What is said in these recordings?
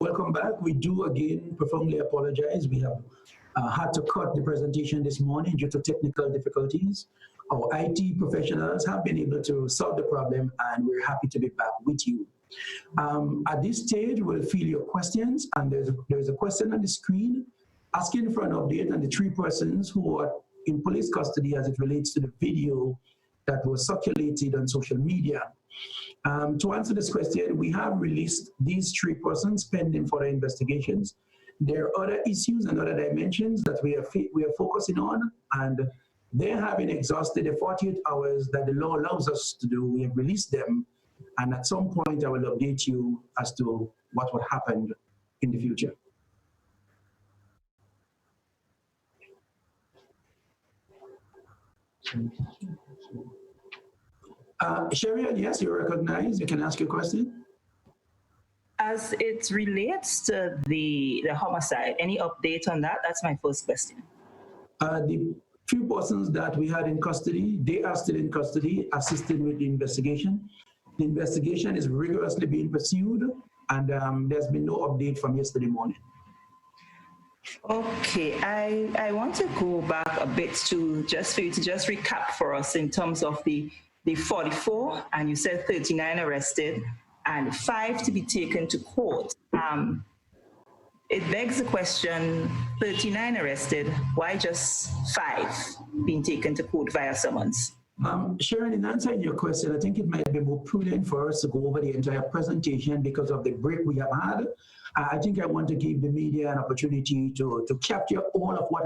welcome back. We do again profoundly apologize. We have had to cut the presentation this morning due to technical difficulties. Our IT professionals have been able to solve the problem, and we're happy to be back with you. At this stage, we'll field your questions, and there's a question on the screen asking for an update on the 3 persons who are in police custody as it relates to the video that was circulated on social media. To answer this question, we have released these 3 persons pending further investigations. There are other issues and other dimensions that we are focusing on, and they having exhausted the 48 hours that the law allows us to do, we have released them, and at some point I will update you as to what will happen in the future. Sherian, yes, you're recognized. You can ask your question. As it relates to the homicide, any update on that? That's my first question. The few persons that we had in custody, they are still in custody, assisting with the investigation. The investigation is rigorously being pursued, and there's been no update from yesterday morning. Okay, I want to go back a bit to just for you to just recap for us in terms of the 44, and you said 39 arrested and 5 to be taken to court. It begs the question, 39 arrested, why just 5 being taken to court via summons? Sharon, in answering your question, I think it might be more prudent for us to go over the entire presentation because of the break we have had. I think I want to give the media an opportunity to capture all of what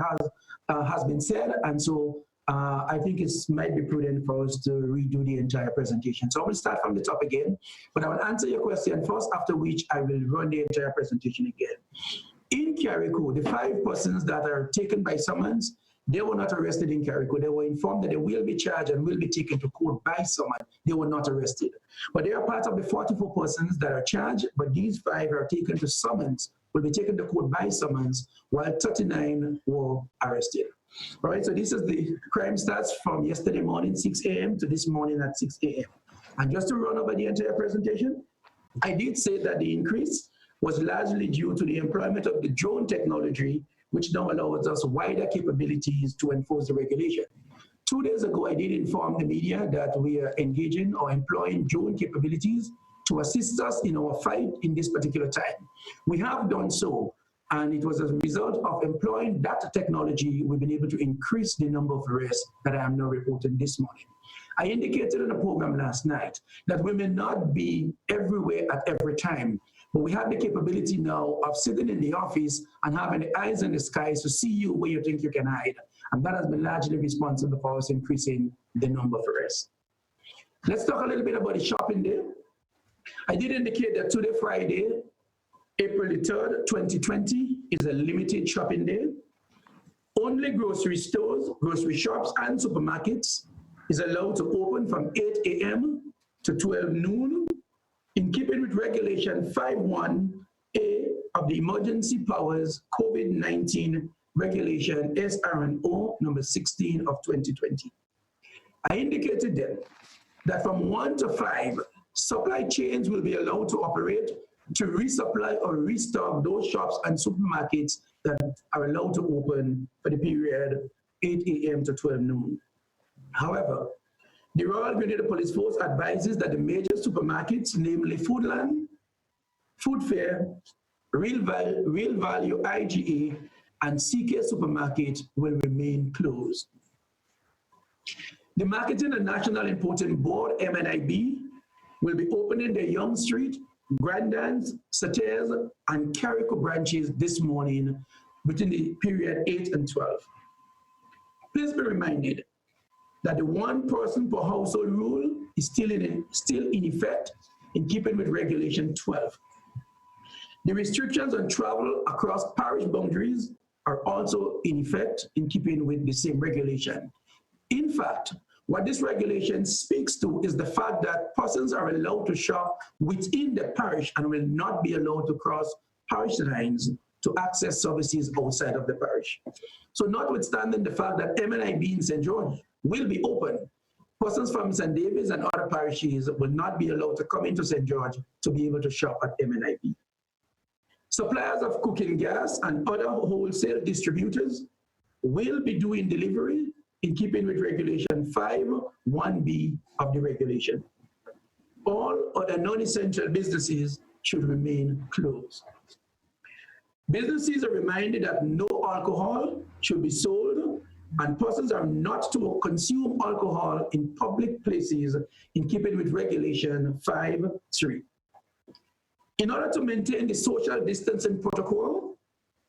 has been said, and so I think it might be prudent for us to redo the entire presentation. So I will start from the top again, but I will answer your question first, after which I will run the entire presentation again. In Carriacou, the 5 persons that are taken by summons, they were not arrested in Carriacou. They were informed that they will be charged and will be taken to court by summons. They were not arrested. But they are part of the 44 persons that are charged, but these 5 are taken to summons, will be taken to court by summons, while 39 were arrested. All right, so this is the crime stats from yesterday morning, 6 a.m. to this morning at 6 a.m. And just to run over the entire presentation, I did say that the increase was largely due to the employment of the drone technology, which now allows us wider capabilities to enforce the regulation. 2 days ago, I did inform the media that we are engaging or employing drone capabilities to assist us in our fight in this particular time. We have done so, and it was as a result of employing that technology, we've been able to increase the number of arrests that I am now reporting this morning. I indicated in a program last night that we may not be everywhere at every time, but we have the capability now of sitting in the office and having the eyes in the skies to see you where you think you can hide. And that has been largely responsible for us increasing the number of arrests. Let's talk a little bit about the shopping day. I did indicate that today, Friday, April the 3rd, 2020, is a limited shopping day. Only grocery stores, grocery shops, and supermarkets is allowed to open from 8 a.m. to 12 noon, in keeping with Regulation 51A of the Emergency Powers COVID-19 Regulation SRNO number 16 of 2020. I indicated then that from 1 to 5, supply chains will be allowed to operate to resupply or restock those shops and supermarkets that are allowed to open for the period 8 a.m. to 12 noon. However, the Royal Grenada Police Force advises that the major supermarkets, namely Foodland, Food Fair, Real Value IGA, and CK Supermarket will remain closed. The Marketing and National Importing Board, MNIB, will be opening the Young Street, Grandans, Sates, and Carriacou branches this morning between the period 8 and 12. Please be reminded that the 1 person per household rule is still in effect, in keeping with Regulation 12. The restrictions on travel across parish boundaries are also in effect, in keeping with the same regulation. In fact, what this regulation speaks to is the fact that persons are allowed to shop within the parish and will not be allowed to cross parish lines to access services outside of the parish. So notwithstanding the fact that MNIB in St. George will be open, persons from St. David's and other parishes will not be allowed to come into St. George to be able to shop at MNIB. Suppliers of cooking gas and other wholesale distributors will be doing delivery in keeping with Regulation 5(1)(b) of the regulation. All other non-essential businesses should remain closed. Businesses are reminded that no alcohol should be sold and persons are not to consume alcohol in public places in keeping with Regulation 5(3). In order to maintain the social distancing protocol,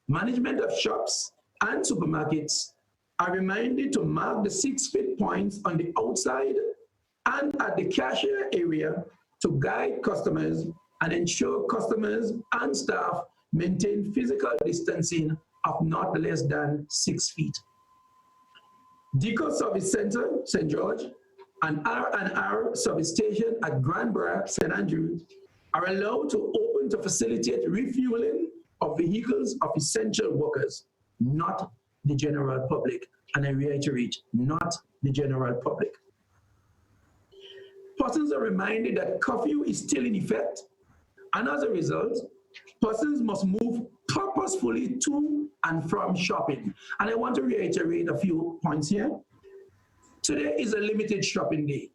management of shops and supermarkets are reminded to mark the 6 feet points on the outside and at the cashier area to guide customers and ensure customers and staff maintain physical distancing of not less than 6 feet. Deco Service Center, St. George, and R&R Service Station at Granborough, St. Andrews, are allowed to open to facilitate refueling of vehicles of essential workers, not the general public. And I reiterate, not the general public. Persons are reminded that curfew is still in effect, and as a result, persons must move purposefully to and from shopping. And I want to reiterate a few points here. Today is a limited shopping day.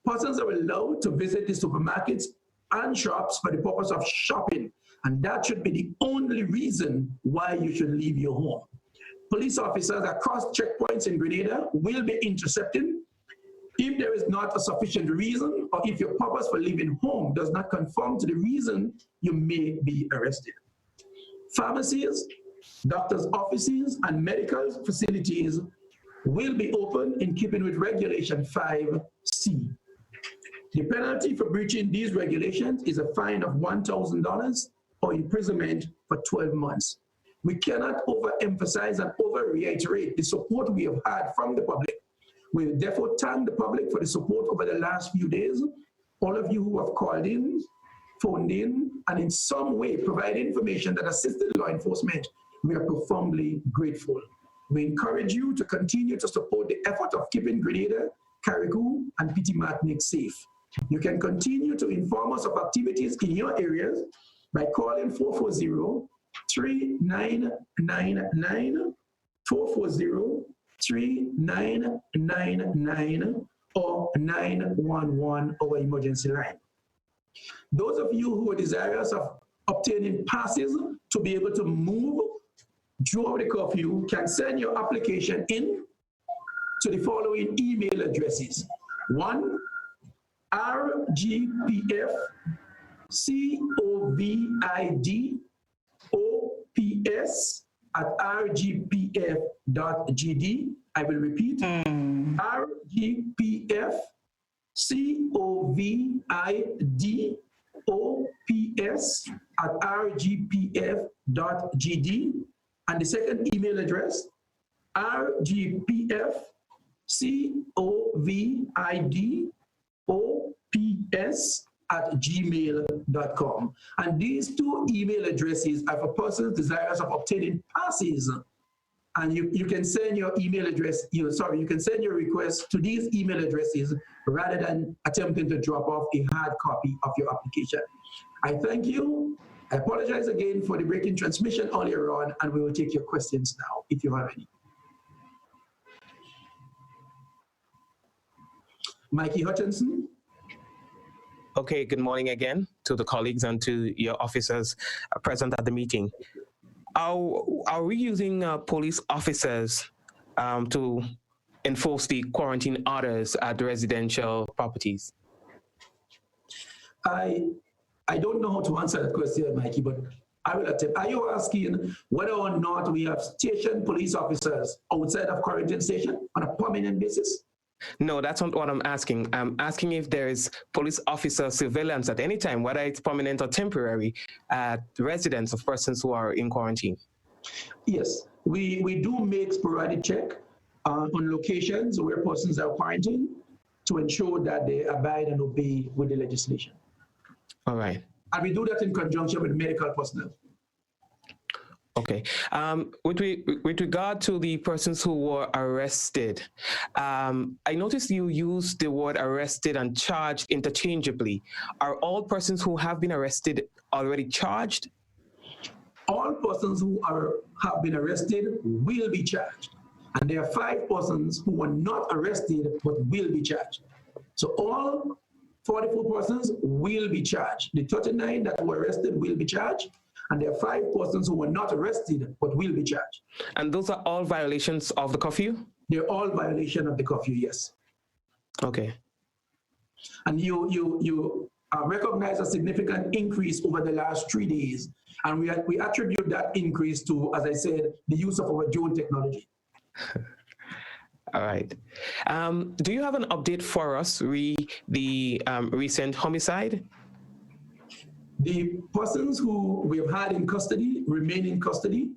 Persons are allowed to visit the supermarkets and shops for the purpose of shopping, and that should be the only reason why you should leave your home. Police officers across checkpoints in Grenada will be intercepting if there is not a sufficient reason or if your purpose for leaving home does not conform to the reason you may be arrested. Pharmacies, doctors' offices, and medical facilities will be open in keeping with Regulation 5(c). The penalty for breaching these regulations is a fine of $1,000 or imprisonment for 12 months. We cannot overemphasize and over-reiterate the support we have had from the public. We therefore thank the public for the support over the last few days. All of you who have called in, phoned in, and in some way provided information that assisted law enforcement, we are profoundly grateful. We encourage you to continue to support the effort of keeping Grenada, Carriacou, and Petite Martinique safe. You can continue to inform us of activities in your areas by calling 440-3999, 440-3999, or 911, our emergency line. Those of you who are desirous of obtaining passes to be able to move during the curfew can send your application in to the following email addresses. 1, rgpfcovidops@rgpf.gd. I will repeat. rgpfcovidops@rgpf.gd. And the second email address, rgpfcovidops@gmail.com. And these two email addresses are for persons desirous of obtaining passes. And you can send your email address, you can send your request to these email addresses rather than attempting to drop off a hard copy of your application. I thank you. I apologize again for the breaking transmission earlier on, and we will take your questions now, if you have any. Mikey Hutchinson. Okay, good morning again to the colleagues and to your officers present at the meeting. Are we using police officers to enforce the quarantine orders at residential properties? I don't know how to answer that question, Mikey, but I will attempt. Are you asking whether or not we have stationed police officers outside of quarantine station on a permanent basis? No, that's not what I'm asking. I'm asking if there is police officer surveillance at any time, whether it's permanent or temporary, at residents of persons who are in quarantine. Yes, we do make sporadic check on locations where persons are quarantined to ensure that they abide and obey with the legislation. All right. And we do that in conjunction with medical personnel. Okay. With regard to the persons who were arrested, I noticed you used the word arrested and charged interchangeably. Are all persons who have been arrested already charged? all persons who have been arrested will be charged. And there are 5 persons who were not arrested but will be charged. So all 44 persons will be charged. The 39 that were arrested will be charged, and there are 5 persons who were not arrested but will be charged. And those are all violations of the curfew? They're all violation of the curfew, yes. Okay. And you recognize a significant increase over the last 3 days, and we attribute that increase to, as I said, the use of our drone technology. All right. Do you have an update for us the recent homicide? The persons who we've had in custody remain in custody.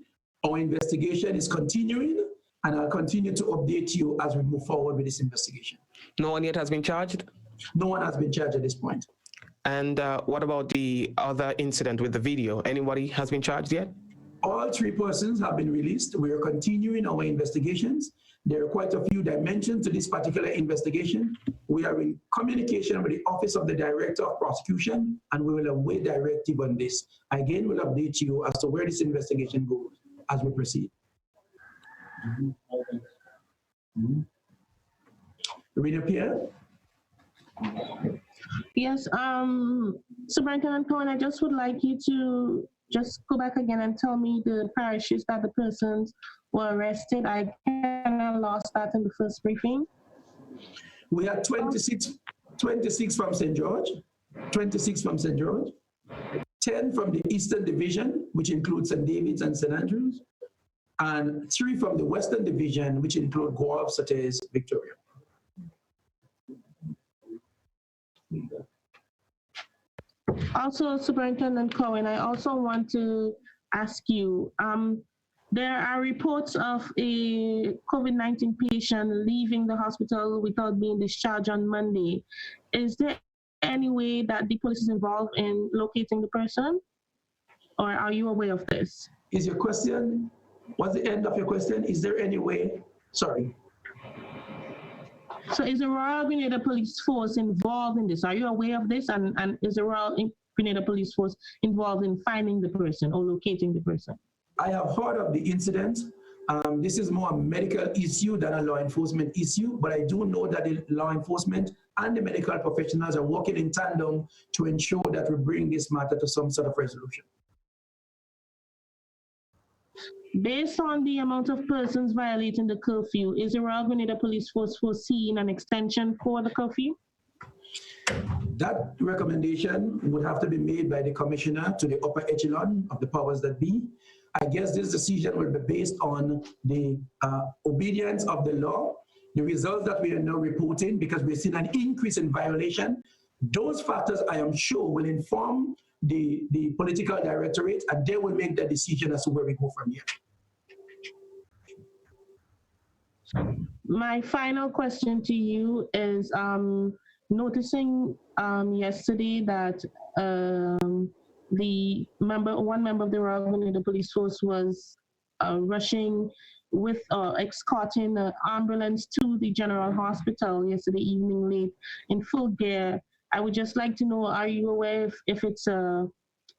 Our investigation is continuing, and I'll continue to update you as we move forward with this investigation. No one yet has been charged? No one has been charged at this point. And what about the other incident with the video? Anybody has been charged yet? All 3 persons have been released. We are continuing our investigations. There are quite a few dimensions to this particular investigation. We are in communication with the Office of the Director of Prosecution, and we will await directive on this. Again, we'll update you as to where this investigation goes as we proceed. Rena Pierre? Yes, Superintendent Cohen, I just would like you to just go back again and tell me the parishes that the persons were arrested. I kind of lost that in the first briefing. We had 26 from St. George, 26 from St. George, 10 from the Eastern Division, which includes St. David's and St. Andrews, and 3 from the Western Division, which include Guelph, Surtees, Victoria. Also, Superintendent Cohen, I also want to ask you, there are reports of a COVID-19 patient leaving the hospital without being discharged on Monday. Is there any way that the police is involved in locating the person? Or are you aware of this? Is your question, what's the end of your question? Is there any way, sorry. So is the Royal Grenada Police Force involved in this? Are you aware of this? And is the Royal Grenada Police Force involved in finding the person or locating the person? I have heard of the incident. This is more a medical issue than a law enforcement issue, but I do know that the law enforcement and the medical professionals are working in tandem to ensure that we bring this matter to some sort of resolution. Based on the amount of persons violating the curfew, is the Royal Grenada Police Force foreseeing an extension for the curfew? That recommendation would have to be made by the commissioner to the upper echelon of the powers that be. I guess this decision will be based on the obedience of the law, the results that we are now reporting, because we've seen an increase in violation. Those factors, I am sure, will inform the political directorate, and they will make the decision as to where we go from here. My final question to you is, noticing yesterday that one member of the Royal Grenada Police Force was rushing with escorting an ambulance to the General Hospital yesterday evening late in full gear. I would just like to know, are you aware if it's a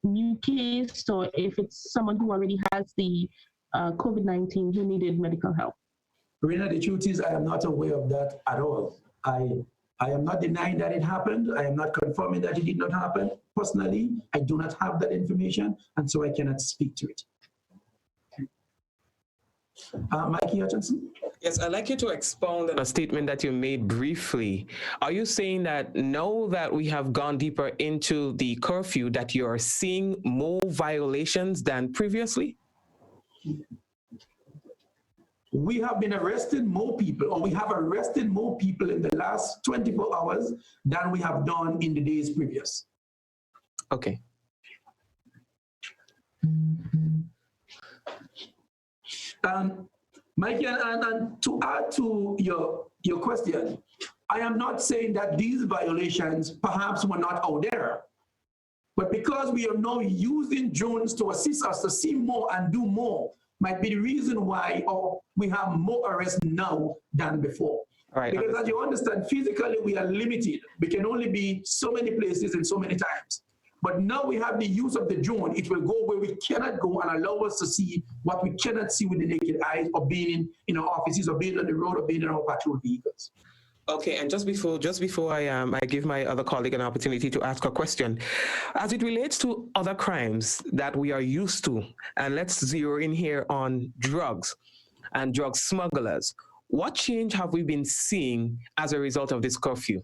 new case or if it's someone who already has the COVID-19 who needed medical help? Rena, the truth is I am not aware of that at all. I am not denying that it happened. I am not confirming that it did not happen. Personally, I do not have that information, and so I cannot speak to it. Mikey Hutchinson? Yes, I'd like you to expound on a statement that you made briefly. Are you saying that now that we have gone deeper into the curfew, that you're seeing more violations than previously? We have been arresting more people, or we have arrested more people in the last 24 hours than we have done in the days previous. Okay. Mikey, and to add to your question, I am not saying that these violations perhaps were not out there, but because we are now using drones to assist us to see more and do more, might be the reason why we have more arrests now than before. Right, because as you understand, physically we are limited. We can only be so many places and so many times. But now we have the use of the drone. It will go where we cannot go and allow us to see what we cannot see with the naked eyes, or being in our offices, or being on the road, or being in our patrol vehicles. Okay, and just before I give my other colleague an opportunity to ask a question, as it relates to other crimes that we are used to, and let's zero in here on drugs and drug smugglers, what change have we been seeing as a result of this curfew?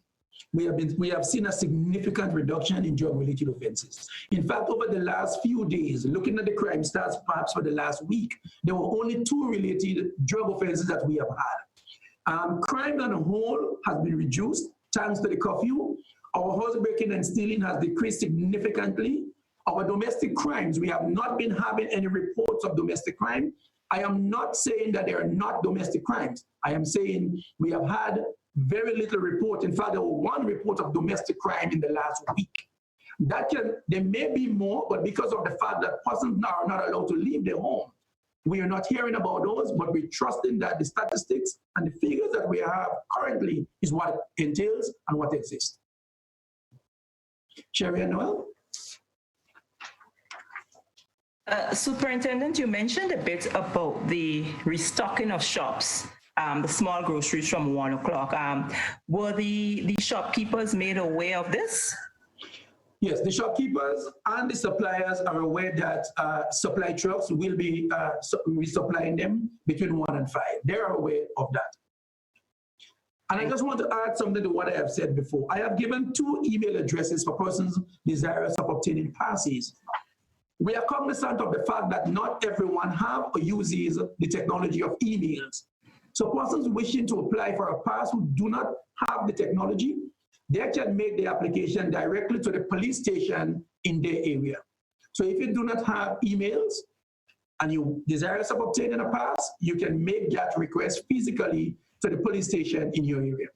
We have seen a significant reduction in drug-related offenses. In fact, over the last few days, looking at the crime stats perhaps for the last week, there were only 2 related drug offenses that we have had. Crime on a whole has been reduced thanks to the curfew. Our housebreaking and stealing has decreased significantly. Our domestic crimes, we have not been having any reports of domestic crime. I am not saying that there are not domestic crimes. I am saying we have had very little report. In fact, there was 1 report of domestic crime in the last week. There may be more, but because of the fact that persons now are not allowed to leave their home, we are not hearing about those, but we're trusting that the statistics and the figures that we have currently is what entails and what exists. Sherry and Noel? Superintendent, you mentioned a bit about the restocking of shops, the small groceries from 1 o'clock. Were the shopkeepers made aware of this? Yes, the shopkeepers and the suppliers are aware that supply trucks will be resupplying them between 1 and 5. They are aware of that. And I just want to add something to what I have said before. I have given 2 email addresses for persons desirous of obtaining passes. We are cognizant of the fact that not everyone have or uses the technology of emails. So persons wishing to apply for a pass who do not have the technology, they can make the application directly to the police station in their area. So if you do not have emails and you desirous of obtaining a pass, you can make that request physically to the police station in your area.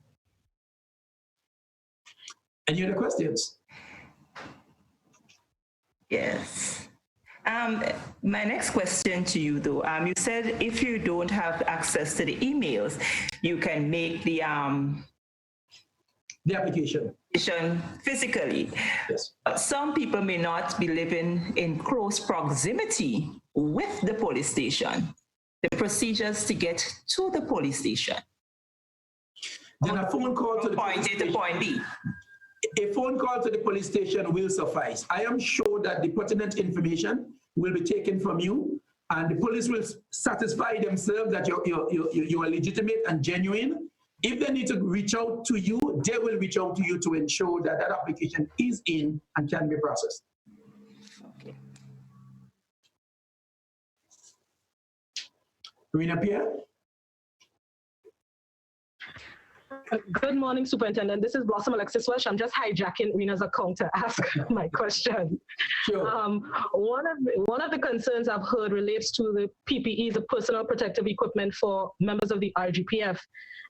Any other questions? Yes. My next question to you, though, you said if you don't have access to the emails, you can make the application physically. Yes. Some people may not be living in close proximity with the police station. The procedures to get to the police station. Then a phone call to the point A to point B. A phone call to the police station will suffice. I am sure that the pertinent information will be taken from you, and the police will satisfy themselves that you are legitimate and genuine. If they need to reach out to you, they will reach out to you to ensure that that application is in and can be processed. Okay. Rena Pierre? Good morning, Superintendent. This is Blossom Alexis Welsh. I'm just hijacking Rena's account to ask my question. Sure. One of the concerns I've heard relates to the PPE, the personal protective equipment for members of the RGPF,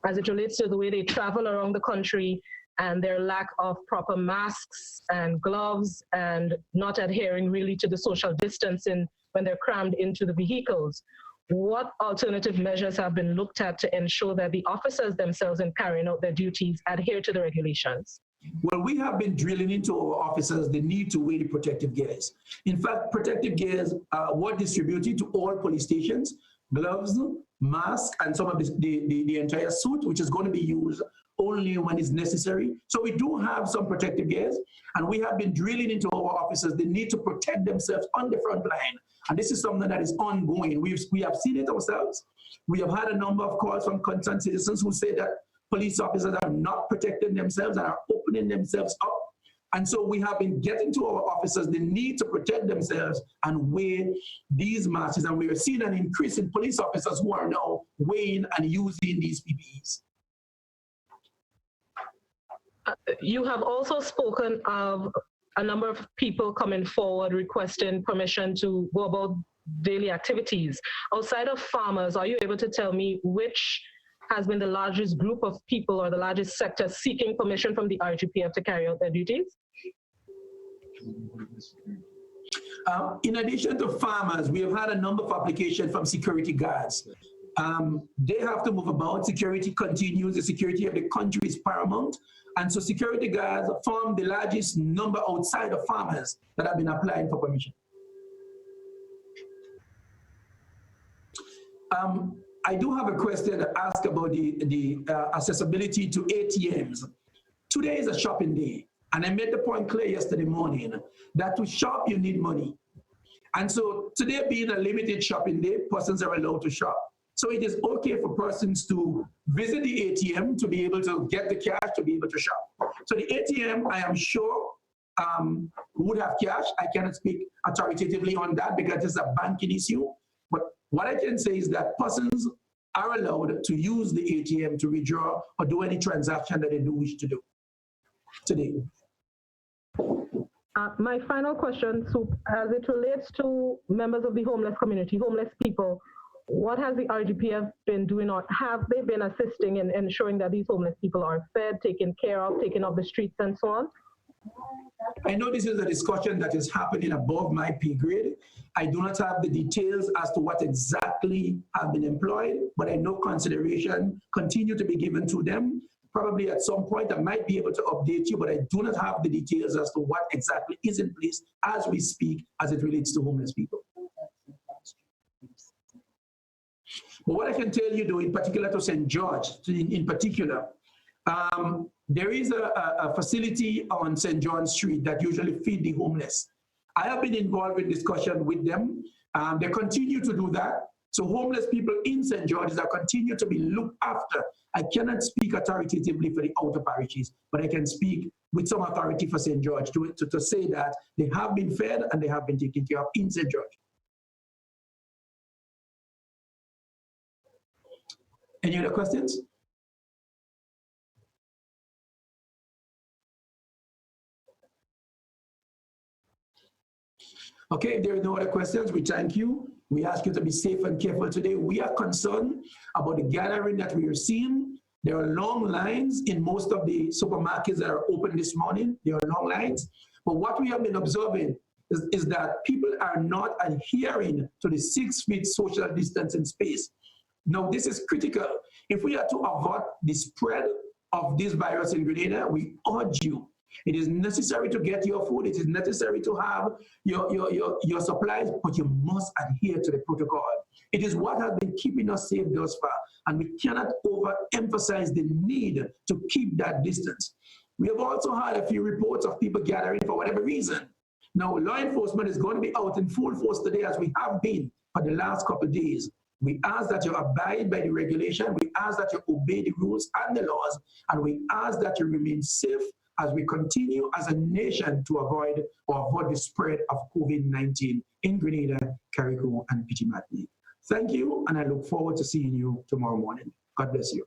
as it relates to the way they travel around the country and their lack of proper masks and gloves and not adhering really to the social distancing when they're crammed into the vehicles. What alternative measures have been looked at to ensure that the officers themselves in carrying out their duties adhere to the regulations? Well, we have been drilling into our officers the need to wear the protective gears. In fact, protective gears were distributed to all police stations, gloves, masks, and some of the entire suit, which is going to be used only when it's necessary. So we do have some protective gears, and we have been drilling into our officers the need to protect themselves on the front line. And this is something that is ongoing. We have seen it ourselves. We have had a number of calls from concerned citizens who say that police officers are not protecting themselves and are opening themselves up. And so we have been getting to our officers the need to protect themselves and wear these masks. And we are seeing an increase in police officers who are now wearing and using these PPEs. You have also spoken of a number of people coming forward requesting permission to go about daily activities. Outside of farmers, are you able to tell me which has been the largest group of people or the largest sector seeking permission from the RGPF to carry out their duties? In addition to farmers, we have had a number of applications from security guards. They have to move about. Security continues. The security of the country is paramount. And so security guards form the largest number outside of farmers that have been applying for permission. I do have a question to ask about the accessibility to ATMs. Today is a shopping day, and I made the point clear yesterday morning that to shop, you need money. And so today being a limited shopping day, persons are allowed to shop. So it is okay for persons to visit the ATM to be able to get the cash to be able to shop. So the ATM, I am sure, would have cash. I cannot speak authoritatively on that because it's a banking issue. But what I can say is that persons are allowed to use the ATM to withdraw or do any transaction that they do wish to do today. My final question, so as it relates to members of the homeless community, homeless people, what has the RGPF been doing, or have they been assisting in ensuring that these homeless people are fed, taken care of, taken off the streets and so on? I know this is a discussion that is happening above my pay grade. I do not have the details as to what exactly have been employed, but I know consideration continue to be given to them. Probably at some point I might be able to update you, but I do not have the details as to what exactly is in place as we speak as it relates to homeless people. But what I can tell you though, in particular to St. George, in particular, there is a facility on St. John Street that usually feed the homeless. I have been involved in discussion with them. They continue to do that. So homeless people in St. George's are continue to be looked after. I cannot speak authoritatively for the outer parishes, but I can speak with some authority for St. George to say that they have been fed and they have been taken care of in St. George. Any other questions? Okay, if there are no other questions, we thank you. We ask you to be safe and careful today. We are concerned about the gathering that we are seeing. There are long lines in most of the supermarkets that are open this morning. There are long lines. But what we have been observing is that people are not adhering to the 6 feet social distancing space. Now, this is critical. If we are to avoid the spread of this virus in Grenada, we urge you. It is necessary to get your food. It is necessary to have your supplies, but you must adhere to the protocol. It is what has been keeping us safe thus far, and we cannot overemphasize the need to keep that distance. We have also had a few reports of people gathering for whatever reason. Now, law enforcement is going to be out in full force today, as we have been for the last couple of days. We ask that you abide by the regulation. We ask that you obey the rules and the laws, and we ask that you remain safe as we continue as a nation to avoid the spread of COVID-19 in Grenada, Carriacou, and Petit Matney. Thank you, and I look forward to seeing you tomorrow morning. God bless you.